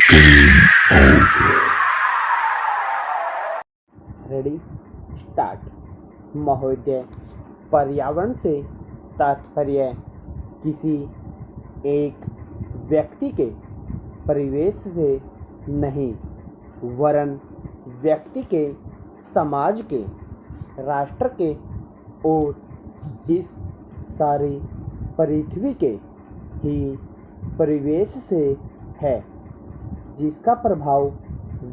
Ready start. महोदय, पर्यावरण से तात्पर्य किसी एक व्यक्ति के परिवेश से नहीं, वरन व्यक्ति के, समाज के, राष्ट्र के और इस सारी पृथ्वी के ही परिवेश से है, जिसका प्रभाव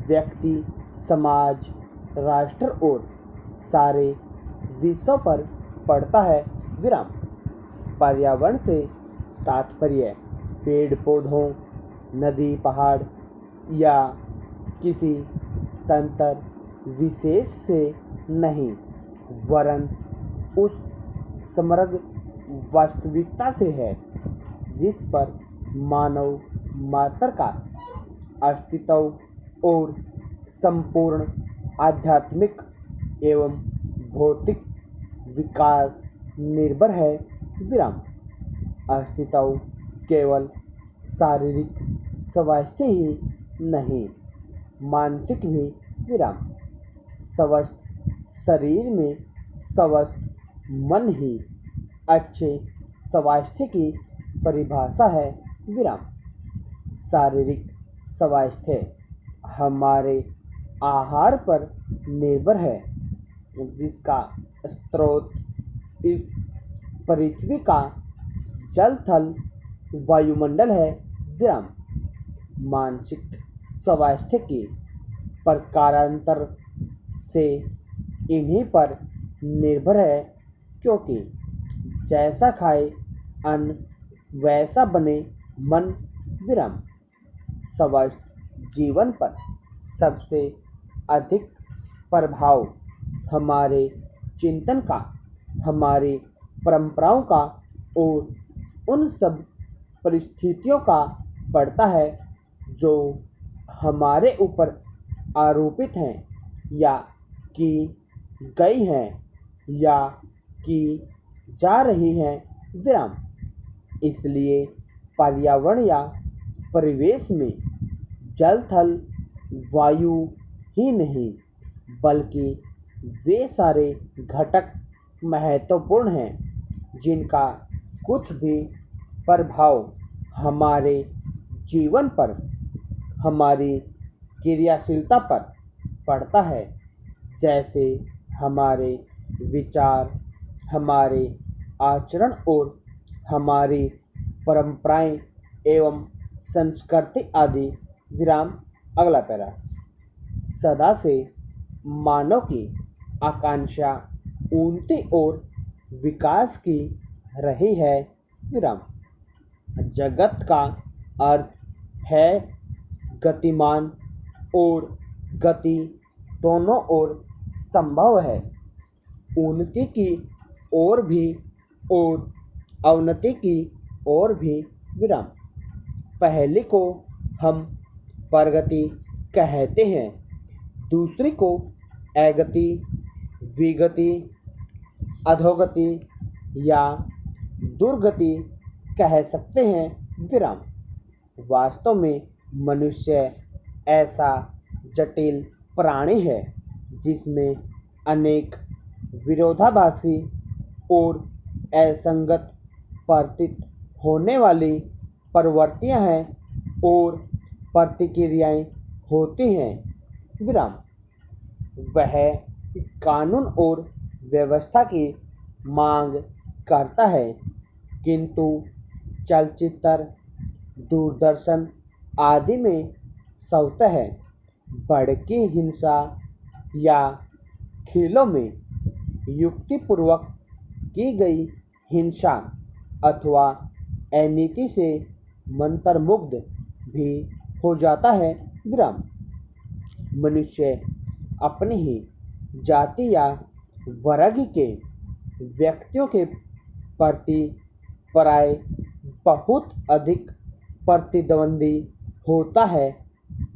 व्यक्ति, समाज, राष्ट्र और सारे विश्व पर पड़ता है। विराम। पर्यावरण से तात्पर्य पेड़ पौधों, नदी, पहाड़ या किसी तंत्र विशेष से नहीं, वरन उस समग्र वास्तविकता से है जिस पर मानव मात्र का अस्तित्व और संपूर्ण आध्यात्मिक एवं भौतिक विकास निर्भर है। विराम। अस्तित्व केवल शारीरिक स्वास्थ्य ही नहीं, मानसिक भी। विराम। स्वस्थ शरीर में स्वस्थ मन ही अच्छे स्वास्थ्य की परिभाषा है। विराम। शारीरिक स्वास्थ्य हमारे आहार पर निर्भर है, जिसका स्रोत इस पृथ्वी का जल, थल, वायुमंडल है। विराम। मानसिक स्वास्थ्य की प्रकारांतर से इन्हीं पर निर्भर है, क्योंकि जैसा खाए अन्न वैसा बने मन। विराम। स्वस्थ जीवन पर सबसे अधिक प्रभाव हमारे चिंतन का, हमारी परंपराओं का और उन सब परिस्थितियों का पड़ता है जो हमारे ऊपर आरोपित हैं या की गई हैं या की जा रही हैं। विराम। इसलिए पर्यावरण या परिवेश में जल, थल, वायु ही नहीं, बल्कि वे सारे घटक महत्वपूर्ण हैं जिनका कुछ भी प्रभाव हमारे जीवन पर, हमारी क्रियाशीलता पर पड़ता है, जैसे हमारे विचार, हमारे आचरण और हमारी परंपराएं एवं संस्कृति आदि। विराम। अगला पैरा। सदा से मानव की आकांक्षा उन्नति और विकास की रही है। विराम। जगत का अर्थ है गतिमान और गति दोनों ओर संभव है, उन्नति की ओर भी और अवनति की ओर भी। विराम। पहले को हम प्रगति कहते हैं, दूसरी को अगति, विगति, अधोगति या दुर्गति कह सकते हैं। विराम। वास्तव में मनुष्य ऐसा जटिल प्राणी है जिसमें अनेक विरोधाभासी और असंगत प्रतीत होने वाली प्रवृत्तियां हैं और प्रतिक्रियाएं होती हैं। विराम। वह कानून और व्यवस्था की मांग करता है, किंतु चलचित्र, दूरदर्शन आदि में स्वतः भड़की हिंसा या खेलों में युक्तिपूर्वक की गई हिंसा अथवा अनीति से मंत्रमुग्ध भी हो जाता है। विराम। मनुष्य अपनी ही जाति या वर्ग के व्यक्तियों के प्रति प्राय बहुत अधिक प्रतिद्वंदी होता है,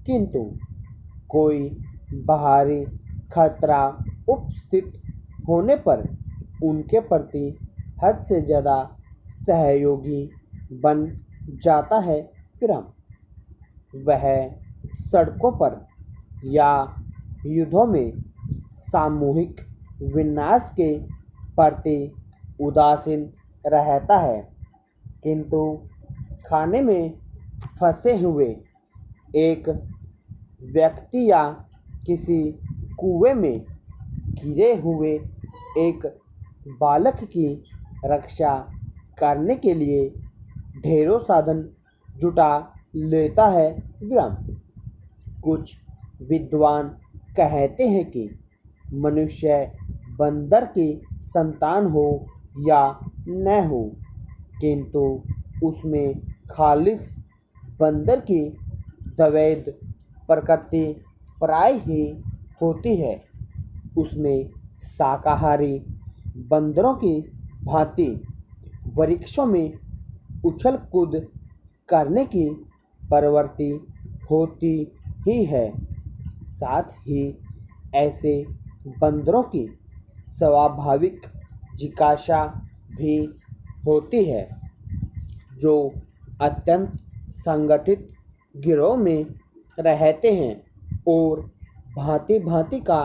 किंतु कोई बाहरी खतरा उपस्थित होने पर उनके प्रति हद से ज़्यादा सहयोगी बन जाता है। विराम। वह सड़कों पर या युद्धों में सामूहिक विनाश के प्रति उदासीन रहता है, किंतु खाने में फंसे हुए एक व्यक्ति या किसी कुएं में गिरे हुए एक बालक की रक्षा करने के लिए ढेरों साधन जुटा लेता है। विराम। कुछ विद्वान कहते हैं कि मनुष्य बंदर की संतान हो या न हो, किंतु उसमें खालिस बंदर की द्वैध प्रकृति प्राय ही होती है। उसमें शाकाहारी बंदरों की भांति वृक्षों में उछल कूद करने की प्रवृत्ति होती ही है। साथ ही ऐसे बंदरों की स्वाभाविक जिज्ञासा भी होती है, जो अत्यंत संगठित गिरोह में रहते हैं और भांति भांति का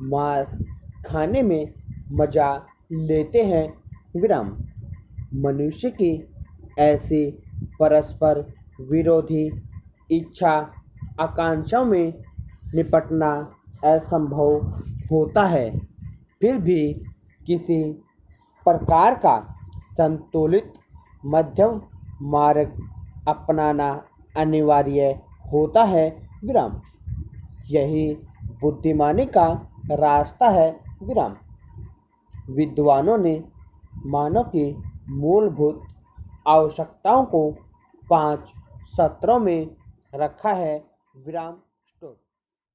मांस खाने में मजा लेते हैं। विराम। मनुष्य की ऐसी परस्पर विरोधी इच्छा आकांक्षाओं में निपटना असंभव होता है, फिर भी किसी प्रकार का संतुलित मध्यम मार्ग अपनाना अनिवार्य होता है। विराम। यही बुद्धिमानी का रास्ता है। विराम। विद्वानों ने मानव की मूलभूत आवश्यकताओं को 5 सत्रों में रखा है। विराम।